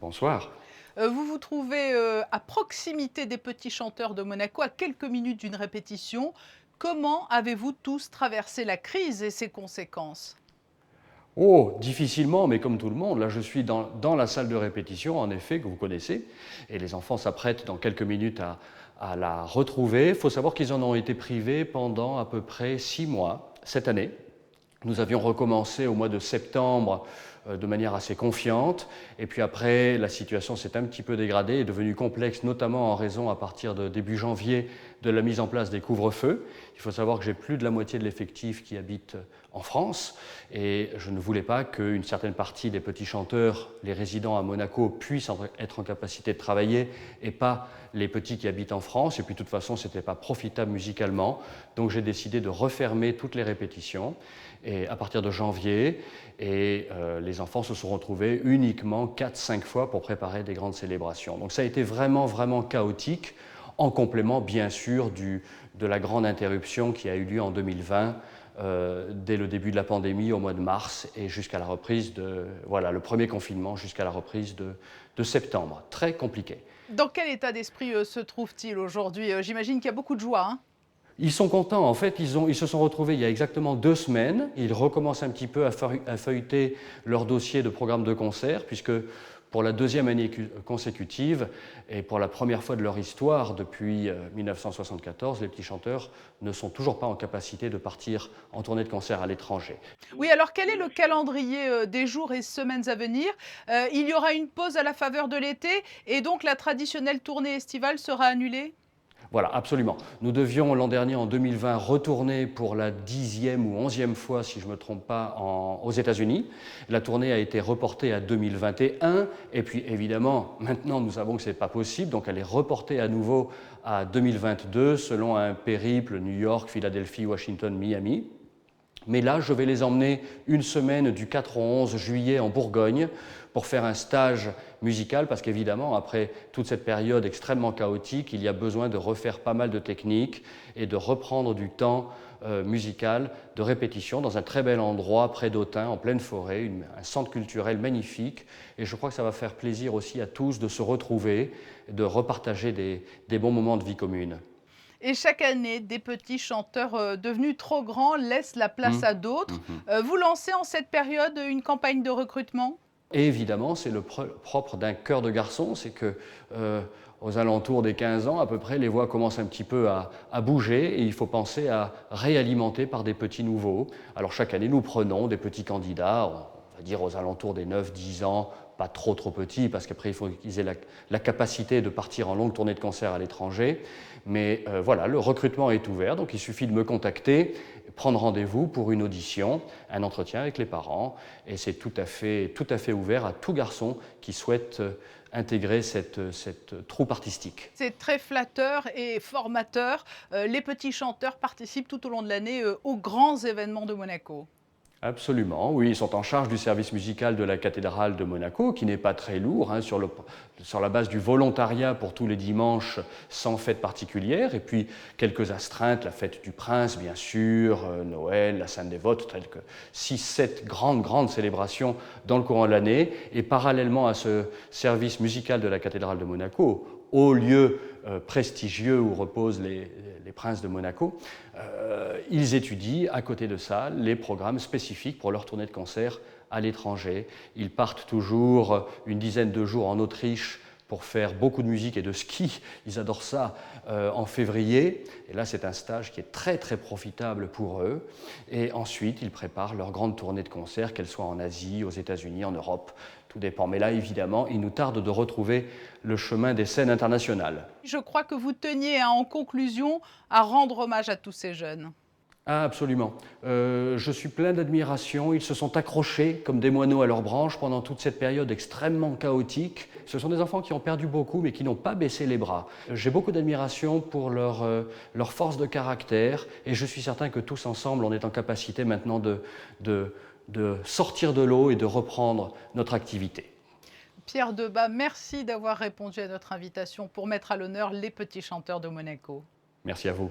Bonsoir. Vous vous trouvez, à proximité des petits chanteurs de Monaco, à quelques minutes d'une répétition. Comment avez-vous tous traversé la crise et ses conséquences? Oh, difficilement, mais comme tout le monde, là je suis dans la salle de répétition, en effet, que vous connaissez, et les enfants s'apprêtent dans quelques minutes à la retrouver. Il faut savoir qu'ils en ont été privés pendant à peu près 6 mois cette année. Nous avions recommencé au mois de septembre de manière assez confiante, et puis après la situation s'est un petit peu dégradée, est devenue complexe, notamment en raison à partir de début janvier de la mise en place des couvre-feux. Il faut savoir que j'ai plus de la moitié de l'effectif qui habite en France, et je ne voulais pas qu'une certaine partie des petits chanteurs, les résidents à Monaco, puissent être en capacité de travailler et pas les petits qui habitent en France. Et puis de toute façon, ce n'était pas profitable musicalement, donc j'ai décidé de refermer toutes les répétitions et à partir de janvier, et les enfants se sont retrouvés uniquement 4-5 fois pour préparer des grandes célébrations. Donc ça a été vraiment, vraiment chaotique, en complément bien sûr de la grande interruption qui a eu lieu en 2020, dès le début de la pandémie au mois de mars et jusqu'à la reprise voilà, le premier confinement jusqu'à la reprise de septembre. Très compliqué. Dans quel état d'esprit, se trouve-t-il aujourd'hui? J'imagine qu'il y a beaucoup de joie, hein? Ils sont contents, en fait, ils se sont retrouvés il y a exactement 2 semaines. Ils recommencent un petit peu à feuilleter leur dossier de programme de concert, puisque pour la deuxième année consécutive, et pour la première fois de leur histoire depuis 1974, les petits chanteurs ne sont toujours pas en capacité de partir en tournée de concert à l'étranger. Oui, alors quel est le calendrier, des jours et semaines à venir? Il y aura une pause à la faveur de l'été et donc la traditionnelle tournée estivale sera annulée? Voilà, absolument. Nous devions l'an dernier, en 2020, retourner pour la 10e ou 11e fois, si je ne me trompe pas, aux États-Unis. La tournée a été reportée à 2021, et puis évidemment, maintenant nous savons que ce n'est pas possible, donc elle est reportée à nouveau à 2022, selon un périple New York, Philadelphie, Washington, Miami. Mais là, je vais les emmener une semaine du 4 au 11 juillet en Bourgogne pour faire un stage musical, parce qu'évidemment, après toute cette période extrêmement chaotique, il y a besoin de refaire pas mal de techniques et de reprendre du temps musical de répétition dans un très bel endroit près d'Autun, en pleine forêt, un centre culturel magnifique. Et je crois que ça va faire plaisir aussi à tous de se retrouver, de repartager des bons moments de vie commune. Et chaque année, des petits chanteurs, devenus trop grands laissent la place Mmh. à d'autres. Mmh. Vous lancez en cette période, une campagne de recrutement? Et évidemment, c'est le propre d'un chœur de garçon, c'est que aux alentours des 15 ans à peu près, les voix commencent un petit peu à bouger, et il faut penser à réalimenter par des petits nouveaux. Alors chaque année, nous prenons des petits candidats, on va dire aux alentours des 9-10 ans, pas trop petits, parce qu'après il faut qu'ils aient la capacité de partir en longue tournée de concert à l'étranger. Mais voilà, le recrutement est ouvert, donc il suffit de me contacter, prendre rendez-vous pour une audition, un entretien avec les parents, et c'est tout à fait ouvert à tout garçon qui souhaite intégrer cette troupe artistique. C'est très flatteur et formateur. Les petits chanteurs participent tout au long de l'année, aux grands événements de Monaco. Absolument, oui, ils sont en charge du service musical de la cathédrale de Monaco, qui n'est pas très lourd, hein, sur la base du volontariat pour tous les dimanches, sans fête particulière, et puis quelques astreintes, la fête du Prince, bien sûr, Noël, la Sainte Dévote, telles que 6-7 grandes célébrations dans le courant de l'année. Et parallèlement à ce service musical de la cathédrale de Monaco, haut lieu prestigieux où reposent les princes de Monaco, ils étudient à côté de ça les programmes spécifiques pour leur tournée de concert à l'étranger. Ils partent toujours une dizaine de jours en Autriche pour faire beaucoup de musique et de ski. Ils adorent ça en février. Et là, c'est un stage qui est très profitable pour eux. Et ensuite, ils préparent leur grande tournée de concert, qu'elle soit en Asie, aux États-Unis, en Europe. Tout dépend. Mais là, évidemment, il nous tarde de retrouver le chemin des scènes internationales. Je crois que vous teniez, hein, en conclusion, à rendre hommage à tous ces jeunes. Ah, absolument. Je suis plein d'admiration. Ils se sont accrochés comme des moineaux à leurs branches pendant toute cette période extrêmement chaotique. Ce sont des enfants qui ont perdu beaucoup, mais qui n'ont pas baissé les bras. J'ai beaucoup d'admiration pour leur force de caractère, et je suis certain que tous ensemble, on est en capacité maintenant de sortir de l'eau et de reprendre notre activité. Pierre Debat, merci d'avoir répondu à notre invitation pour mettre à l'honneur les petits chanteurs de Monaco. Merci à vous.